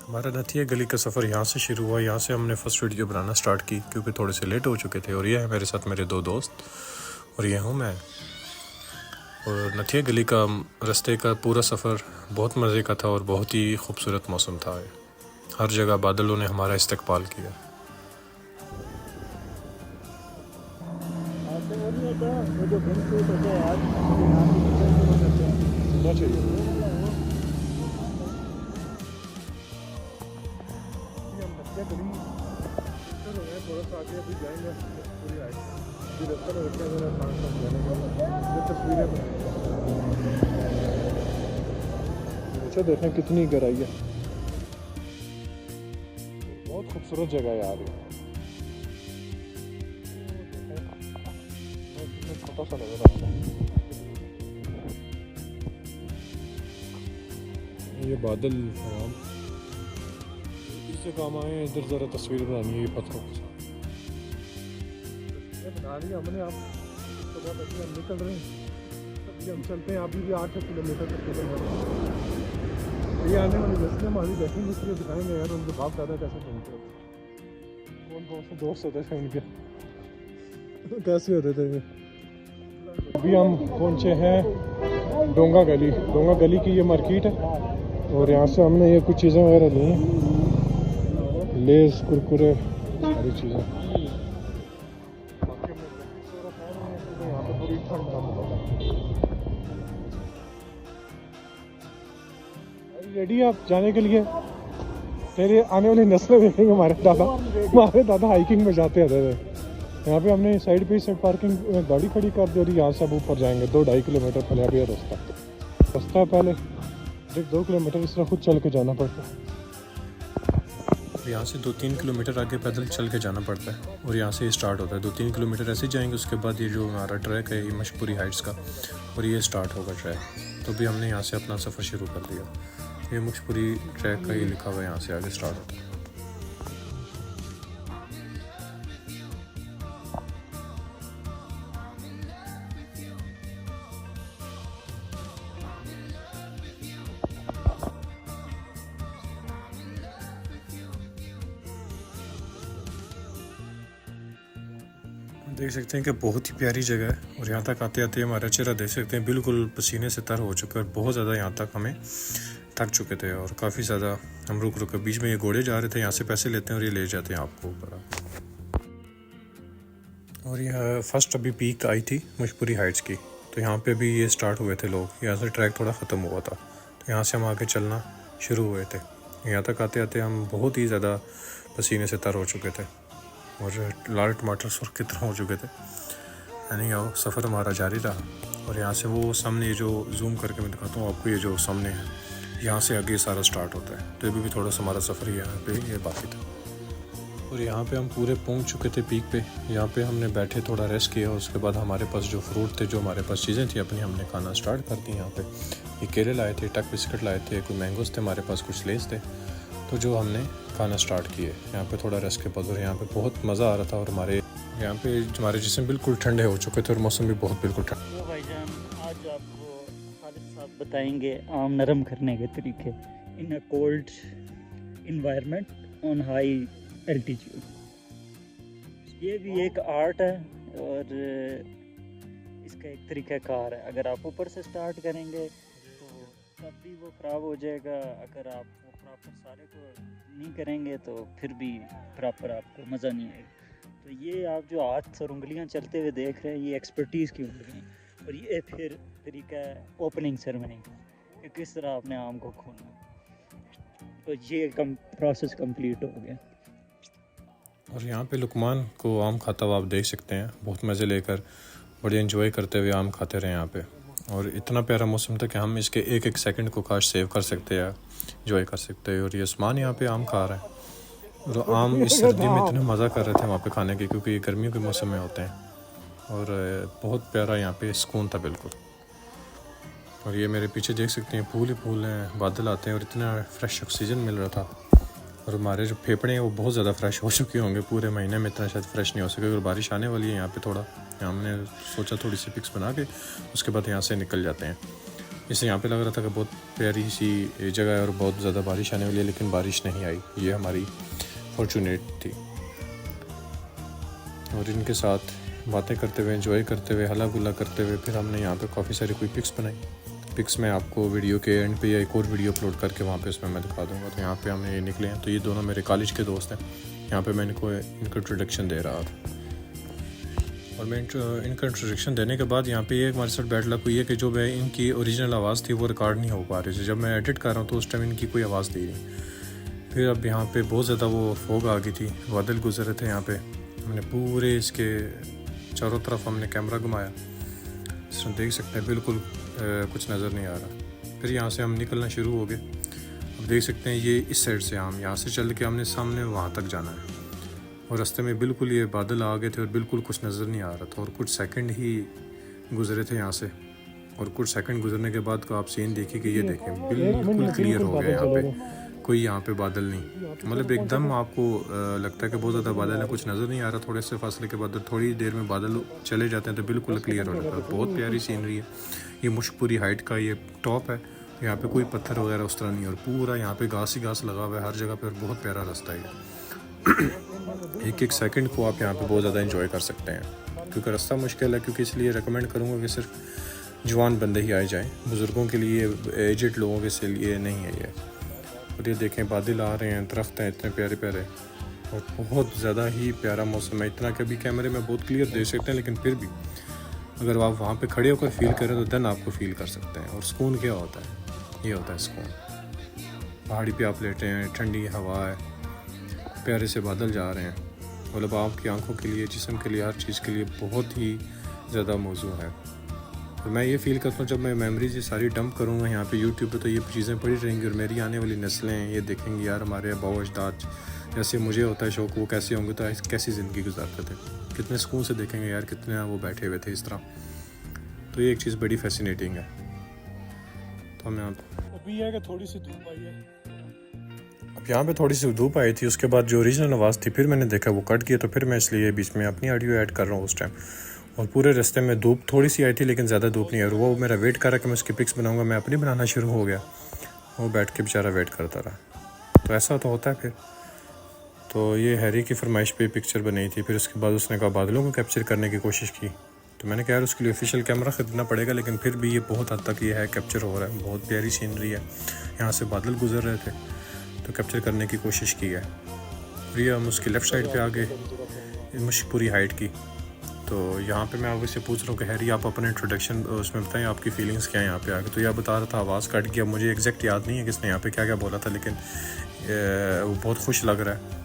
हमारा नथिया गली का सफ़र यहाँ से शुरू हुआ। यहाँ से हमने फ़र्स्ट वीडियो बनाना स्टार्ट की क्योंकि थोड़े से लेट हो चुके थे। और ये है मेरे साथ मेरे दो दोस्त और ये हूँ मैं। और नथिया गली का रास्ते का पूरा सफ़र बहुत मज़े का था और बहुत ही खूबसूरत मौसम था। हर जगह बादलों ने हमारा इस्तकबाल किया। अच्छा देखें कितनी गहराई है, बहुत खूबसूरत जगह है यार। छोटा सा लग रहा है ये बादल। इससे काम आए इधर ज़रा तस्वीर बनानी है। ये पत्थरों के साथ बना लिया हमने। आप तो बहुत अच्छे हम निकल रहे हैं। अभी हम चलते हैं। अभी भी 8 किलोमीटर तक निकल रहे हैं। ये आने वाली नस्लें हमारी देखेंगे, इसलिए दिखाएंगे यार उनके बाप दादा कैसे घूमते होते, कौन कौन से दोस्त होते थे उनके, कैसे होते थे। अभी हम पहुँचे हैं डोंगा गली। डोंगा गली की ये मार्केट है और यहाँ से हमने ये कुछ चीज़ें वगैरह ली हैं, लेस कुरकुरे सारी चीज़ें। यहाँ पे पूरी ठंड का माहौल है। रेडी आप जाने के लिए? तेरे आने वाली नस्लें देखेंगे। हमारे दादा हाइकिंग में जाते होते थे। यहाँ पे हमने साइड पे से पार्किंग गाड़ी खड़ी कर दी और यहाँ से अब ऊपर जाएंगे 2-2.5 किलोमीटर पहले। अभी रास्ता पहले 1-2 किलोमीटर इस तरह खुद चल के जाना पड़ता है। यहाँ से 2-3 किलोमीटर आगे पैदल चल के जाना पड़ता है और यहाँ से स्टार्ट होता है। 2-3 किलोमीटर ऐसे जाएंगे, उसके बाद ये जो हमारा ट्रैक है ये मशहूरी हाइट्स का और ये स्टार्ट होगा ट्रैक। तो भी हमने यहाँ से अपना सफ़र शुरू कर दिया। ये मशहूरी ट्रैक का ये लिखा हुआ है, यहाँ से आगे स्टार्ट होता है। देख सकते हैं कि बहुत ही प्यारी जगह है और यहाँ तक आते आते हमारा चेहरा देख सकते हैं बिल्कुल पसीने से तर हो चुका है। बहुत ज़्यादा यहाँ तक हमें थक चुके थे और काफ़ी ज़्यादा हम रुक रुक बीच में ये घोड़े जा रहे थे। यहाँ से पैसे लेते हैं और ये ले जाते हैं आपको ऊपर। और यह फर्स्ट अभी पीक आई थी मशहूरी हाइट्स की, तो यहाँ पे भी ये स्टार्ट हुए थे लोग। यहाँ से ट्रैक थोड़ा ख़त्म हुआ था तो यहाँ से हम आगे चलना शुरू हुए थे। यहाँ तक आते आते हम बहुत ही ज़्यादा पसीने से तर हो चुके थे और लाल टमाटर सुर्ख की तरह हो चुके थे। यानी आओ सफ़र हमारा जारी रहा। और यहाँ से वो सामने जो जूम करके मैं दिखाता हूँ आपको, ये जो सामने है यहाँ से आगे सारा स्टार्ट होता है। तो अभी भी थोड़ा सा हमारा सफ़र यहाँ पे ये बाकी था। और यहाँ पे हम पूरे पहुँच चुके थे पीक पे। यहाँ पे हमने बैठे थोड़ा रेस्ट किया। उसके बाद हमारे पास जो फ्रूट थे, जो हमारे पास चीज़ें थी अपनी, हमने खाना स्टार्ट कर दी। यहाँ पे ये केले लाए थे, टक बिस्किट लाए थे, कोई मैंगोज़ थे हमारे पास, कुछ लेस थे। तो जो हमने खाना स्टार्ट किए यहाँ पे थोड़ा रेस्ट के बाद। और यहाँ पे बहुत मज़ा आ रहा था और हमारे जिस्म बिल्कुल ठंडे हो चुके थे और मौसम भी बहुत बिल्कुल ठंडा। तो भाईजान आज आपको खालिद साहब बताएंगे आम नरम करने के तरीके in a cold environment on high altitude. ये भी एक आर्ट है और इसका एक तरीक़ाकार है। अगर आप ऊपर से स्टार्ट करेंगे तो तब भी वो ख़राब हो जाएगा। अगर आप वो प्रॉपर सारे को नहीं करेंगे तो फिर भी प्रॉपर आपको मज़ा नहीं आएगा। तो ये आप जो हाथ और उंगलियां चलते हुए देख रहे हैं, ये एक्सपर्टीज़ की उंगलियां। और ये फिर तरीका है ओपनिंग सेरेमनी कि किस तरह आपने आम को खोलना। तो ये प्रोसेस कंप्लीट हो गया। और यहाँ पे लुकमान को आम खाता हुआ आप देख सकते हैं, बहुत मज़े लेकर बड़े एंजॉय करते हुए आम खाते रहे यहाँ पे। और इतना प्यारा मौसम था कि हम इसके एक एक सेकंड को काश सेव कर सकते हैं, एंजॉय कर सकते हैं। और ये आसमान यहाँ पे आम खा रहा है और आम इस सर्दी में इतना मज़ा कर रहे थे वहाँ पे खाने के, क्योंकि ये गर्मियों के मौसम में होते हैं। और बहुत प्यारा यहाँ पे सुकून था बिल्कुल। और ये मेरे पीछे देख सकते हैं फूल ही फूल हैं, बादल आते हैं और इतना फ्रेश ऑक्सीजन मिल रहा था। और हमारे जो फेफड़े हैं वो बहुत ज़्यादा फ्रेश हो चुके होंगे। पूरे महीने में इतना शायद फ्रेश नहीं हो सके। अगर बारिश आने वाली है यहाँ पे थोड़ा, हमने सोचा थोड़ी सी पिक्स बना के उसके बाद यहाँ से निकल जाते हैं। इससे यहाँ पे लग रहा था कि बहुत प्यारी सी जगह है और बहुत ज़्यादा बारिश आने वाली है, लेकिन बारिश नहीं आई। ये हमारी फॉर्चुनेट थी। और इनके साथ बातें करते हुए, एंजॉय करते हुए, हला गुला करते हुए फिर हमने यहाँ पे काफ़ी सारी कोई पिक्स बनाई। पिक्स मैं आपको वीडियो के एंड पे या एक और वीडियो अपलोड करके वहाँ पे उसमें मैं दिखा दूँगा। तो यहाँ पे हम ये निकले हैं। तो ये दोनों मेरे कॉलेज के दोस्त हैं। यहाँ पे मैं इनको इनका इंट्रोडक्शन दे रहा था। और मैं इनका इंट्रोडक्शन देने के बाद यहाँ पे ये हमारे साथ बैड लक हुई है कि जो मैं इनकी ओरिजिनल आवाज़ थी वो रिकॉर्ड नहीं हो पा रही थी। जब मैं एडिट कर रहा हूँ तो उस टाइम इनकी कोई आवाज़ थी नहीं। फिर अब यहाँ पे बहुत ज़्यादा वो फोग आ गई थी, बादल गुजर रहे थे यहाँ पे। हमने पूरे इसके चारों तरफ हमने कैमरा घुमाया, इस तरह देख सकते हैं बिल्कुल कुछ नज़र नहीं आ रहा। फिर यहाँ से हम निकलना शुरू हो गए। अब देख सकते हैं ये इस साइड से हम यहाँ से चल के हमने सामने वहाँ तक जाना है। और रास्ते में बिल्कुल ये बादल आ गए थे और बिल्कुल कुछ नज़र नहीं आ रहा था। और कुछ सेकंड ही गुजरे थे यहाँ से। और कुछ सेकंड गुजरने के बाद आप सीन देखिए कि ये देखें बिल्कुल क्लियर हो गया। यहाँ पे कोई यहाँ पे बादल नहीं, मतलब एकदम आपको लगता है कि बहुत ज़्यादा बादल है, कुछ नज़र नहीं आ रहा। थोड़े से फासले के बाद थोड़ी देर में बादल चले जाते हैं तो बिल्कुल क्लियर हो जाता है। बहुत प्यारी सीनरी है। ये मुश्कपुरी हाइट का ये टॉप है। यहाँ पे कोई पत्थर वगैरह उस तरह नहीं, और पूरा यहाँ पे घास ही घास लगा हुआ है हर जगह पे। और बहुत प्यारा रास्ता है। एक एक सेकंड को आप यहाँ पे बहुत ज़्यादा एंजॉय कर सकते हैं। क्योंकि रास्ता मुश्किल है, क्योंकि इसलिए रेकमेंड करूँगा कि सिर्फ जवान बंदे ही आए जाएँ। बुज़ुर्गों के लिए, एजड लोगों के लिए नहीं है ये। और ये देखें बादल आ रहे हैं, दरख्त हैं इतने प्यारे प्यारे, और बहुत ज़्यादा ही प्यारा मौसम है। इतना कि अभी कैमरे में बहुत क्लियर देख सकते हैं, लेकिन फिर भी अगर आप वहाँ पे खड़े होकर फील करें तो देन आपको फील कर सकते हैं। और सुकून क्या होता है, ये होता है सुकून। पहाड़ी पे आप लेटे हैं, ठंडी हवा है, प्यारे से बादल जा रहे हैं। मतलब आपकी आंखों के लिए, जिस्म के लिए, हर चीज़ के लिए बहुत ही ज़्यादा मौजू है। और मैं ये फ़ील करता हूँ जब मैं मेमोरीज ये सारी डंप करूँगा यहाँ पे यूट्यूब पे, तो ये चीज़ें पड़ी रहेंगी और मेरी आने वाली नस्लें ये देखेंगी यार हमारे आबा अजदाद जैसे मुझे होता है शौक, वो कैसे होंगे, तो कैसी ज़िंदगी गुजारते थे, कितने सुकून से देखेंगे यार, कितने वो बैठे हुए थे इस तरह। तो ये एक चीज़ बड़ी फैसिनेटिंग है। तो हम यहाँ अभी है कि थोड़ी सी धूप आई है। अब यहाँ पे थोड़ी सी धूप आई थी, उसके बाद जो ओरिजिनल आवाज़ थी फिर मैंने देखा वो कट गया। तो फिर मैं इसलिए बीच में अपनी ऑडियो ऐड कर रहा हूँ उस टाइम। और पूरे रास्ते में धूप थोड़ी सी आई थी, लेकिन ज़्यादा धूप नहीं है। और वो मेरा वेट कर रहा कि मैं उसकी पिक्स बनाऊंगा, मैं अपनी बनाना शुरू हो गया, वो बैठ के बेचारा वेट करता रहा। तो ऐसा तो होता है फिर। तो ये हैरी की फरमाइश पे पिक्चर बनाई थी। फिर उसके बाद उसने कहा बादलों को कैप्चर करने की कोशिश की। तो मैंने कहा यार उसके लिए ऑफिशियल कैमरा ख़रीदना पड़ेगा, लेकिन फिर भी ये बहुत हद तक ये है कैप्चर हो रहा है। बहुत प्यारी सीनरी है, यहाँ से बादल गुजर रहे थे तो कैप्चर करने की कोशिश की है। और ये हम उसकी लेफ़्ट साइड पे आ गए मुश्कपुरी हाइट की। तो यहाँ पे मैं आपसे पूछ रहा हूँ कि हैरी आप अपने इंट्रोडक्शन उसमें बताएं, आपकी फीलिंग्स क्या है यहाँ पे आके। तो यह बता रहा था आवाज़ कट गया, मुझे एग्जैक्ट याद नहीं है किसने यहाँ पे क्या क्या बोला था, लेकिन वो बहुत खुश लग रहा है,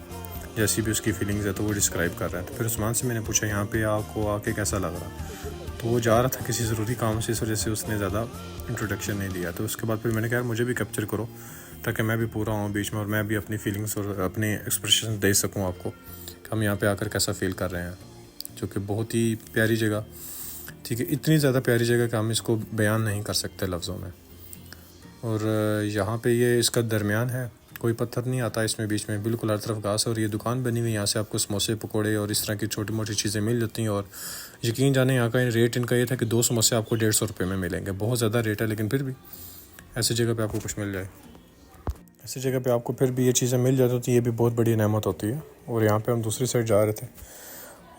जैसी भी उसकी फीलिंग्स है तो वो डिस्क्राइब कर रहा है। तो फिर उस्मान से मैंने पूछा यहाँ पे आपको आके कैसा लग रहा, तो वो जा रहा था किसी ज़रूरी काम से, इस वजह से उसने ज़्यादा इंट्रोडक्शन नहीं दिया। तो उसके बाद फिर मैंने कहा मुझे भी कैप्चर करो ताकि मैं भी पूरा हूँ बीच में, और मैं भी अपनी फीलिंग्स और अपने एक्सप्रेशन दे सकूँ आपको कि हम यहाँ पे आकर कैसा फ़ील कर रहे हैं। जो कि बहुत ही प्यारी जगह, ठीक है, इतनी ज़्यादा प्यारी जगह कि हम इसको बयान नहीं कर सकते लफ्ज़ों में। और यहाँ पे ये इसका दरमियान है, कोई पत्थर नहीं आता इसमें, बीच में बिल्कुल हर तरफ घास है। और ये दुकान बनी हुई है, यहाँ से आपको समोसे पकोड़े और इस तरह की छोटी मोटी चीज़ें मिल जाती हैं। और यकीन जाने यहाँ का रेट इनका ये था कि 2 समोसे आपको 150 रुपये में मिलेंगे। बहुत ज़्यादा रेट है, लेकिन फिर भी ऐसी जगह पे आपको कुछ मिल जाए, ऐसी जगह पे आपको फिर भी ये चीज़ें मिल जाती तो ये भी बहुत बड़ी नेमत होती है। और यहाँ पे हम दूसरी साइड जा रहे थे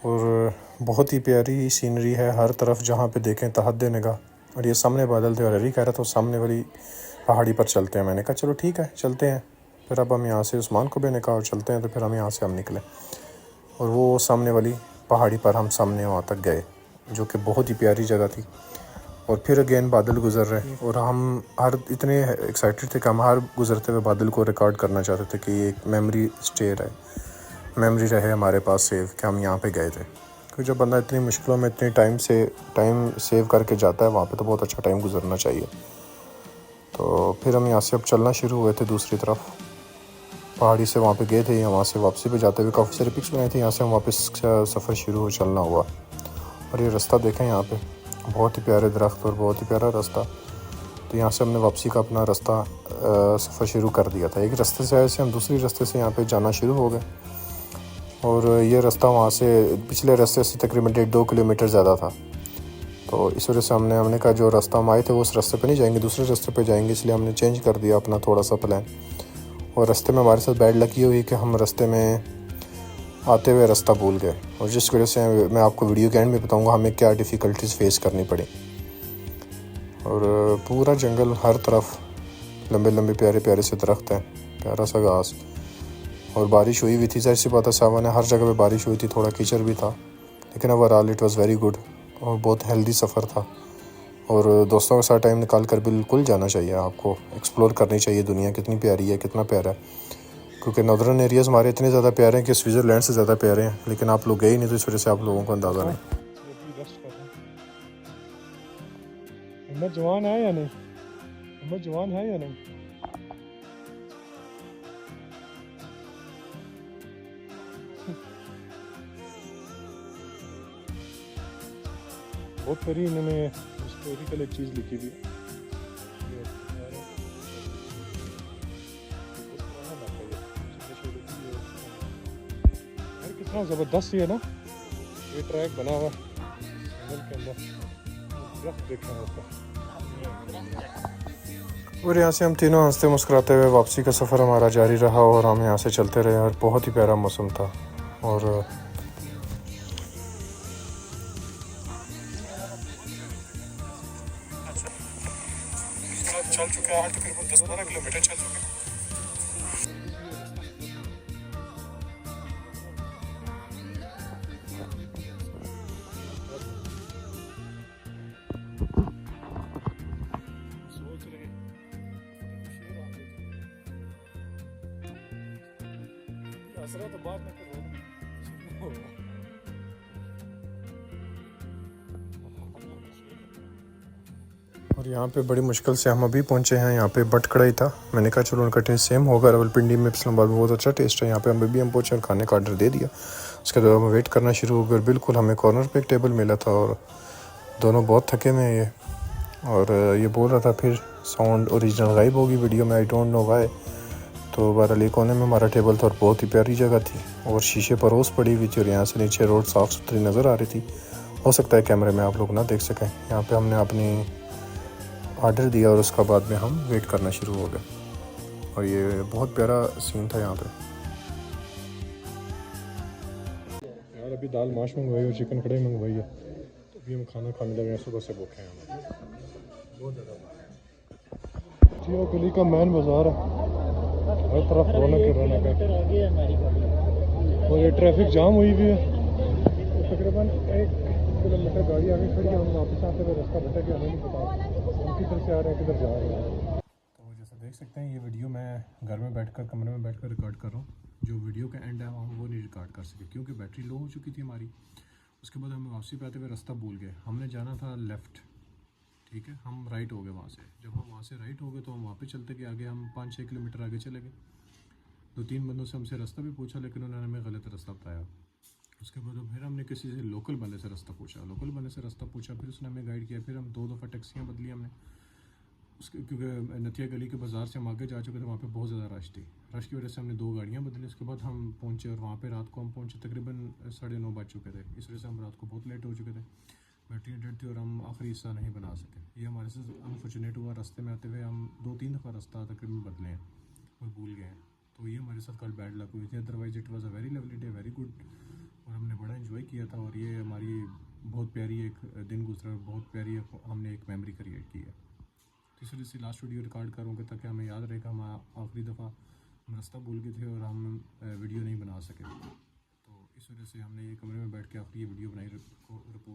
और बहुत ही प्यारी सीनरी है हर तरफ, जहाँ पे देखें तहद्दे निगाह। और ये सामने बादल थे और हरी कह रहा था सामने वाली पहाड़ी पर चलते हैं। मैंने कहा चलो ठीक है चलते हैं। फिर अब हम यहाँ से उस्मान को भी ने कहा और चलते हैं। तो फिर हम यहाँ से निकले और वो सामने वाली पहाड़ी पर हम सामने वहाँ तक गए, जो कि बहुत ही प्यारी जगह थी। और फिर अगेन बादल गुजर रहे और हम हर इतने एक्साइटेड थे कि हम हर गुजरते हुए बादल को रिकॉर्ड करना चाहते थे कि एक मेमोरी स्टे रहे, मेमोरी रहे हमारे पास सेव कि हम यहाँ पे गए थे। क्योंकि जब बंदा इतनी मुश्किलों में इतने टाइम सेव करके जाता है वहाँ पे, तो बहुत अच्छा टाइम गुजरना चाहिए। तो फिर हम यहाँ से अब चलना शुरू हुए थे दूसरी तरफ, पहाड़ी से वहाँ पे गए थे। वहाँ से वापसी पे जाते हुए काफ़ी सारे पिक्स बनाए थे। यहाँ से हम वापस सफ़र शुरू हो चलना हुआ। और ये रास्ता देखें यहाँ पे, बहुत ही प्यारे दरख्त और बहुत ही प्यारा रास्ता। तो यहाँ से हमने वापसी का अपना रास्ता सफ़र शुरू कर दिया था। एक रास्ते से आए से हम दूसरी रास्ते से यहाँ पे जाना शुरू हो गए। और ये रास्ता वहाँ से पिछले रास्ते से तकरीबन 1.5-2 किलोमीटर ज़्यादा था। तो तो इस वजह से हमने कहा जो रास्ता हम आए थे वो उस रास्ते पे नहीं जाएंगे, दूसरे रास्ते पे जाएंगे, इसलिए हमने चेंज कर दिया अपना थोड़ा सा प्लान। और रास्ते में हमारे साथ बैड लकी हुई कि हम रास्ते में आते हुए रास्ता भूल गए, और जिस वजह से मैं आपको वीडियो के एंड में बताऊंगा हमें क्या डिफ़िकल्टीज़ फेस करनी पड़ी। और पूरा जंगल, हर तरफ लंबे लंबे प्यारे प्यारे से दरख्त हैं, प्यारा सा घास, और बारिश हुई हुई थी। ज़ाहिर सी बात है सावन है, हर जगह पे बारिश हुई थी, थोड़ा कीचड़ भी था, लेकिन overall it was very good और बहुत हेल्दी सफ़र था। और दोस्तों के साथ टाइम निकाल कर बिल्कुल जाना चाहिए, आपको एक्सप्लोर करनी चाहिए दुनिया कितनी प्यारी है, कितना प्यारा है। क्योंकि नॉर्दर्न एरियाज़ हमारे इतने ज़्यादा प्यारे हैं कि स्विट्ज़रलैंड से ज़्यादा प्यारे हैं, लेकिन आप लोग गए ही नहीं, तो इस वजह से आप लोगों को अंदाज़ा नहीं। ये भी रेस्ट कर रहा है। हिम्मत जवान है या नहीं? हिम्मत जवान है या नहीं? बहुत करी इन्होंने हिस्टोरिकल एक चीज़ लिखी थी। यार कितना ज़बरदस्त है ना ये ट्रैक बना हुआ जंगल के अंदर, दरख्त देखना होता है। और यहाँ से हम तीनों हंसते मुस्कुराते हुए वापसी का सफ़र हमारा जारी रहा, और हम यहाँ से चलते रहे, और बहुत ही प्यारा मौसम था। और चल चुके हैं, तकरीबन 10-12 किलोमीटर चल चुके हैं। सोच रहे असरा तो बात ना करो। और यहाँ पे बड़ी मुश्किल से हम अभी पहुँचे हैं। यहाँ पे बट कढ़ाई था, मैंने कहा चलो उनका टेस्ट सेम होगा, रावलपिंडी में इस्लामाबाद में बहुत अच्छा टेस्ट है। यहाँ पे हम अभी हम पहुँचे और खाने का ऑर्डर दे दिया। उसके बाद हम वेट करना शुरू हो गए। बिल्कुल हमें कॉर्नर पे एक टेबल मिला था, और दोनों बहुत थके में ये, और ये बोल रहा था फिर साउंड ओरिजिनल गायब होगी वीडियो में, आई डोंट नो वाई। तो बहरहाल कोने में हमारा टेबल था, और बहुत ही प्यारी जगह थी, और शीशे पर रोज़ पड़ी हुई थी, और यहाँ से नीचे रोड साफ़ सुथरी नज़र आ रही थी। हो सकता है कैमरे में आप लोग ना देख सकें। यहाँ पे हमने अपनी ऑर्डर दिया, और उसका बाद में हम वेट करना शुरू हो गए, और ये बहुत प्यारा सीन था यहाँ पे। यार अभी दाल माश मंगवाई और चिकन कढ़ाई मंगवाई है, तो अभी हम खाना खाने लगे हैं। सुबह से भूखे हैं हम बहुत ज़्यादा। जियो गली का मेन बाज़ार है, हर तरफ रौनक ही रौनक है, और ये ट्रैफिक जाम हुई भी है। तकरीबन 1 किलोमीटर गाड़ी आगे खड़ी है, हम वापस आते हुए रास्ता भटक गया, हमें नहीं पता हम किधर से आ रहे हैं किधर जा रहे हैं। तो जैसे देख सकते हैं ये वीडियो मैं घर में बैठकर कमरे में बैठकर रिकॉर्ड कर रहा हूँ। जो वीडियो का एंड है हम वो नहीं रिकॉर्ड कर सके, क्योंकि बैटरी लो हो चुकी थी हमारी। उसके बाद हम वापसी पे आते हुए रास्ता भूल गए। हमने जाना था लेफ़्ट, ठीक है, हम राइट हो गए वहाँ से। जब हम वहाँ से राइट हो गए तो हम वहाँ पे चलते गए आगे, हम 5-6 किलोमीटर आगे चले गए। 2-3 बंदों से हमसे रास्ता भी पूछा, लेकिन उन्होंने हमें गलत रास्ता बताया। उसके बाद फिर हमने किसी से लोकल बंदे से रास्ता पूछा, फिर उसने हमें गाइड किया। फिर हम 2 दफ़ा टैक्सियाँ बदली हमने, उसके क्योंकि नथिया गली के बाज़ार से हम आगे जा चुके थे, वहाँ पे बहुत ज़्यादा रश थी। रश की वजह से हमने 2 गाड़ियाँ बदली। उसके बाद हम पहुँचे, और वहाँ पे रात को हम पहुँचे तकरीबन 9:30 बज चुके थे। इस वजह से हम रात को बहुत लेट हो चुके थे, बैटरी डेड थी, और हम आखिरी हिस्सा नहीं बना सके। ये हमारे साथ अनफॉर्चुनेट हुआ। रास्ते में आते हुए हम 2-3 दफ़ा रास्ता तकरीबन बदले हैं और भूल गए हैं, तो ये हमारे साथ कल बैड लक हुई थी। Otherwise it was a very lovely day, very good, और हमने बड़ा इन्जॉय किया था। और ये हमारी बहुत प्यारी एक दिन गुजरा, बहुत प्यारी हमने एक मेमोरी क्रिएट की है। तो इस वजह से लास्ट वीडियो रिकॉर्ड करूँगा ताकि हमें याद रहेगा हम आखिरी दफ़ा हम रास्ता भूल गए थे और हम वीडियो नहीं बना सके। तो इस वजह से हमने ये कमरे में बैठ के आखिरी ये वीडियो बनाई, रिपोर्ट